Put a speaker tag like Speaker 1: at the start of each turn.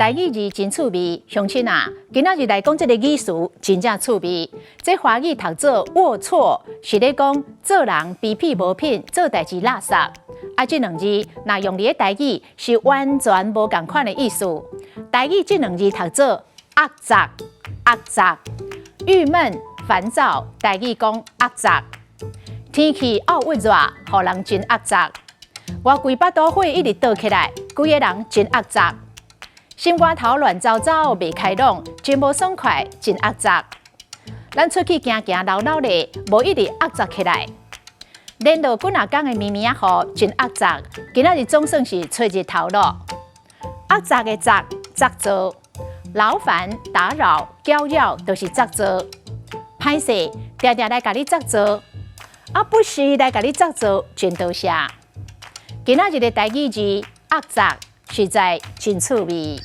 Speaker 1: 台語字真趣味，鄉親啊，今仔日來講這個語詞真正趣味。這華語讀做齷齪，是咧講做人卑鄙無品，做代志垃圾。啊，這兩字若用佇咧台語是完全無共款的意思。台語這兩字讀做惡雜，惡雜，鬱悶煩躁。台語講惡雜。天氣惡鬱熱，互人真惡雜。我規巴肚火一直倒起來，規個人真惡雜。心肝頭亂糟糟，未開朗，真無爽快，真惡雜。咱出去行行鬧鬧咧，無一直惡雜起來。連落幾啊天的綿綿啊雨，真惡雜。今仔日總算是出日頭咯。惡雜的雜，雜做，勞煩打擾攪擾，都是雜做。歹勢，定定來甲你雜做，啊不是來甲你雜做，真多謝。今仔日的台語字惡雜，實在真趣味。